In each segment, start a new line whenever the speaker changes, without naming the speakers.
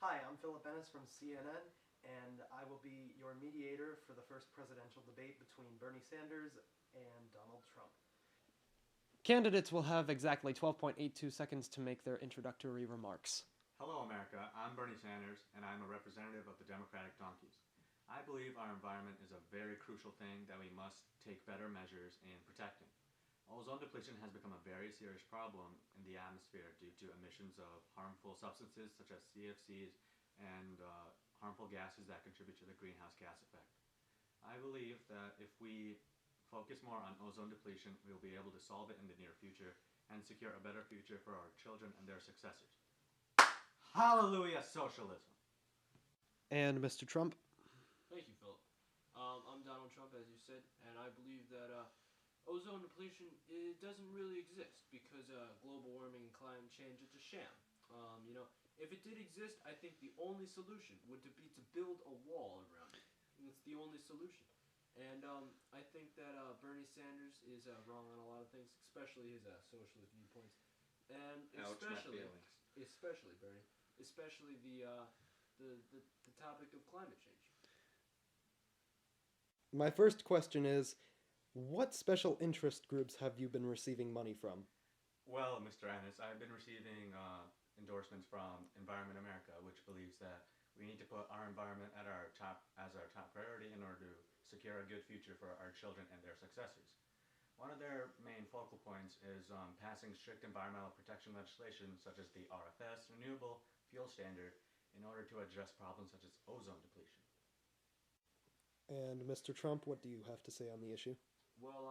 Hi, I'm Philip Ennis from CNN, and I will be your mediator for the first presidential debate between Bernie Sanders and Donald Trump.
Candidates will have exactly 12.82 seconds to make their introductory remarks.
Hello, America. I'm Bernie Sanders, and I'm a representative of the Democratic Donkeys. I believe our environment is a very crucial thing that we must take better measures in protecting. Ozone depletion has become a very serious problem in the atmosphere due to emissions of harmful substances such as CFCs and harmful gases that contribute to the greenhouse gas effect. I believe that if we focus more on ozone depletion, we will be able to solve it in the near future and secure a better future for our children and their successors. Hallelujah, socialism!
And Mr. Trump?
Thank you, Philip. I'm Donald Trump, as you said, and I believe that ozone depletion doesn't really exist because global warming and climate change is a sham. If it did exist, I think the only solution would be to build a wall around it. It's the only solution. And I think that Bernie Sanders is wrong on a lot of things, especially his socialist viewpoints, and especially Bernie, especially the topic of climate change.
My first question is, what special interest groups have you been receiving money from?
Well, Mr. Ennis, I've been receiving endorsements from Environment America, which believes that we need to put our environment as our top priority in order to secure a good future for our children and their successors. One of their main focal points is passing strict environmental protection legislation such as the RFS, Renewable Fuel Standard, in order to address problems such as ozone depletion.
And Mr. Trump, what do you have to say on the issue?
Well,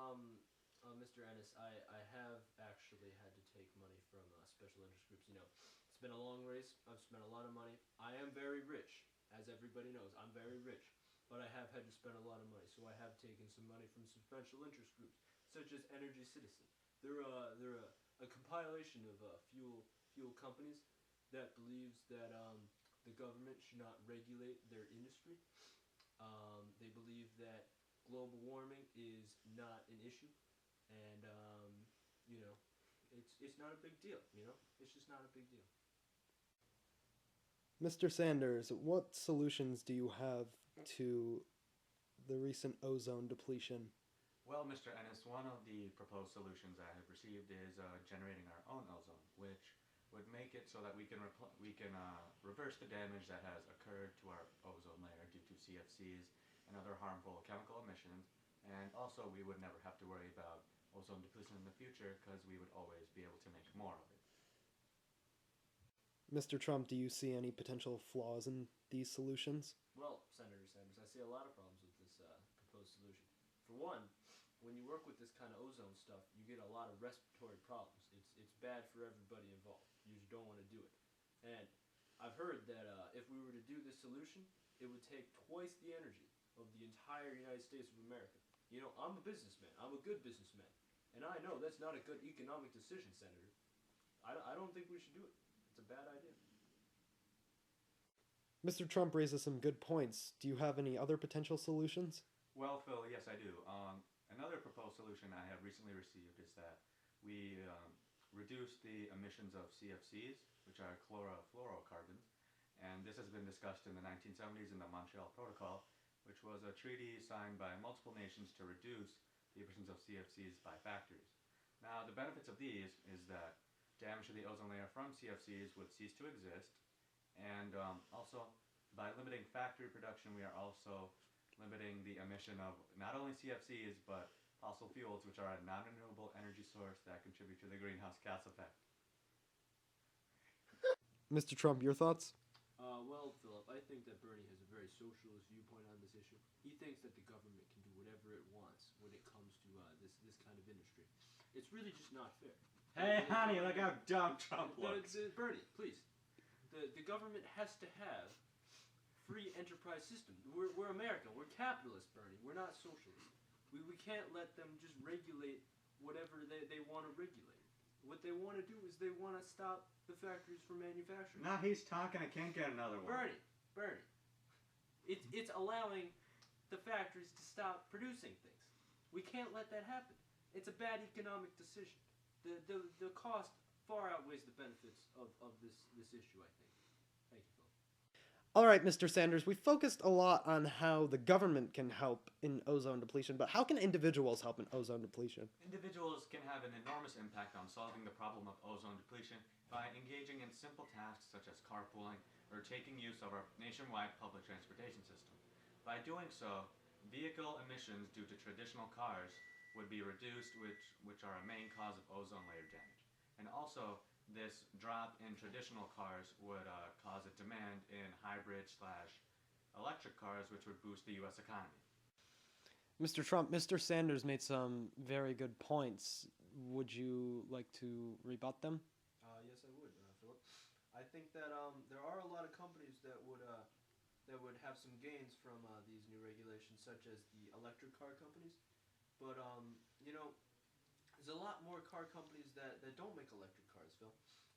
Mr. Ennis, I have actually had to take money from special interest groups. It's been a long race. I've spent a lot of money. I am very rich, as everybody knows. I'm very rich, but I have had to spend a lot of money. So I have taken some money from some special interest groups, such as Energy Citizen. They're a compilation of fuel companies that believes that the government should not regulate their industry. They believe that global warming is not an issue, and it's not a big deal. It's just not a big deal.
Mr. Sanders, what solutions do you have to the recent ozone depletion?
Well, Mr. Ennis, one of the proposed solutions I have received is generating our own ozone, which would make it so that we can reverse the damage that has occurred to our ozone layer due to CFCs and other harmful chemical emissions, and also we would never have to worry about ozone depletion in the future because we would always be able to make more of it.
Mr. Trump, do you see any potential flaws in these solutions?
Well, Senator Sanders, I see a lot of problems with this proposed solution. For one, when you work with this kind of ozone stuff, you get a lot of respiratory problems. It's bad for everybody involved. You just don't want to do it. And I've heard that if we were to do this solution, it would take twice the energy of the entire United States of America. I'm a businessman. I'm a good businessman. And I know that's not a good economic decision, Senator. I don't think we should do it. It's a bad idea.
Mr. Trump raises some good points. Do you have any other potential solutions?
Well, Phil, yes, I do. Another proposed solution I have recently received is that we reduce the emissions of CFCs, which are chlorofluorocarbons, and this has been discussed in the 1970s in the Montreal Protocol, which was a treaty signed by multiple nations to reduce the emissions of CFCs by factories. Now, the benefits of these is that damage to the ozone layer from CFCs would cease to exist, and also by limiting factory production, we are also limiting the emission of not only CFCs, but fossil fuels, which are a non-renewable energy source that contribute to the greenhouse gas effect.
Mr. Trump, your thoughts?
Well, Philip, I think that Bernie has a very socialist viewpoint on this issue. He thinks that the government can do whatever it wants when it comes to this kind of industry. It's really just not fair.
Hey, honey, look how dumb Trump looks.
Bernie, please. The government has to have free enterprise system. We're American. We're capitalist, Bernie. We're not socialist. We can't let them just regulate whatever they want to regulate. What they want to do is they want to stop the factories from manufacturing.
Now he's talking. I can't get another one.
Bernie. It's allowing the factories to stop producing things. We can't let that happen. It's a bad economic decision. The cost far outweighs the benefits of this issue, I think. Thank you, Phil.
All right, Mr. Sanders, we focused a lot on how the government can help in ozone depletion, but how can individuals help in ozone depletion?
Individuals can have an enormous impact on solving the problem of ozone depletion by engaging in simple tasks such as carpooling or taking use of our nationwide public transportation system. By doing so, vehicle emissions due to traditional cars would be reduced, which are a main cause of ozone layer damage. And also, this drop in traditional cars would cause a demand in hybrid slash electric cars, which would boost the U.S. economy.
Mr. Trump, Mr. Sanders made some very good points. Would you like to rebut them?
Yes, I would, Philip. I think that there are a lot of companies that would have some gains from these new regulations, such as the electric car companies. But you know, there's a lot more car companies that don't make electric cars, Phil.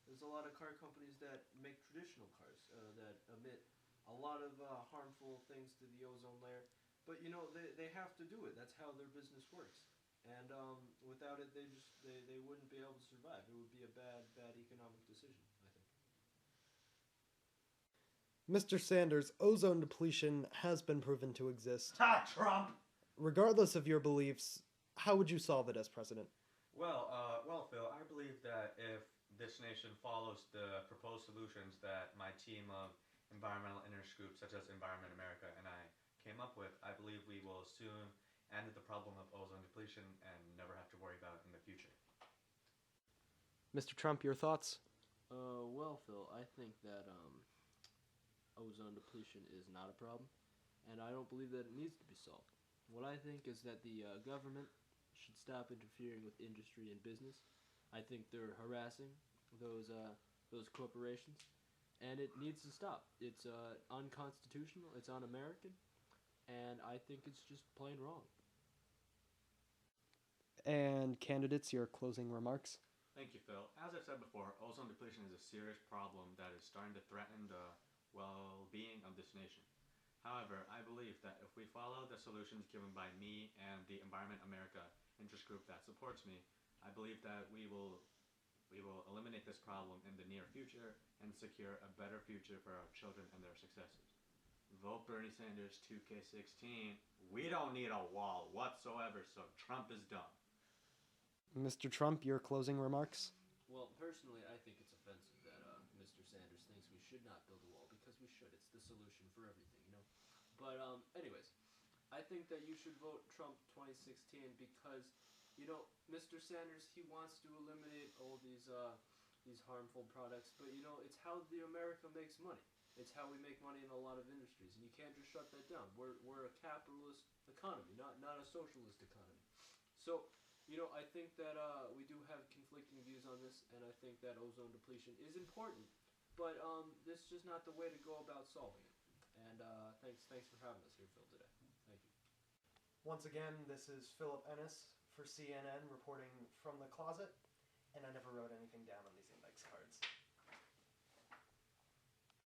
There's a lot of car companies that make traditional cars that emit a lot of harmful things to the ozone layer. But you know, they have to do it. That's how their business works. And without it, they wouldn't be able to survive. It would be a bad economic decision, I think.
Mr. Sanders, ozone depletion has been proven to exist.
Ha, Trump!
Regardless of your beliefs, how would you solve it as president?
Well, Phil, I believe that if this nation follows the proposed solutions that my team of environmental interest groups, such as Environment America, and I came up with, I believe we will soon end the problem of ozone depletion and never have to worry about it in the future.
Mr. Trump, your thoughts?
Well, Phil, I think that ozone depletion is not a problem, and I don't believe that it needs to be solved. What I think is that the government should stop interfering with industry and business. I think they're harassing those corporations, and it needs to stop. It's unconstitutional. It's un-American, and I think it's just plain wrong.
And candidates, your closing remarks?
Thank you, Phil. As I've said before, ozone depletion is a serious problem that is starting to threaten the well-being of this nation. However, I believe that if we follow the solutions given by me and the Environment America interest group that supports me, I believe that we will eliminate this problem in the near future and secure a better future for our children and their successors. Vote Bernie Sanders 2K16. We don't need a wall whatsoever, so Trump is done.
Mr. Trump, your closing remarks?
Well, personally, I think it's offensive that Mr. Sanders thinks we should not build a wall, because we should. It's the solution for everything, you know? But anyways, I think that you should vote Trump 2016 because, you know, Mr. Sanders, he wants to eliminate all these harmful products, but you know, it's how the America makes money. It's how we make money in a lot of industries, and you can't just shut that down. We're a capitalist economy, not a socialist economy. So, you know, I think that we do have conflicting views on this, and I think that ozone depletion is important, but this is just not the way to go about solving it. And thanks for having us here, Phil, today. Thank you.
Once again, this is Philip Ennis for CNN reporting from the closet, and I never wrote anything down on these index cards.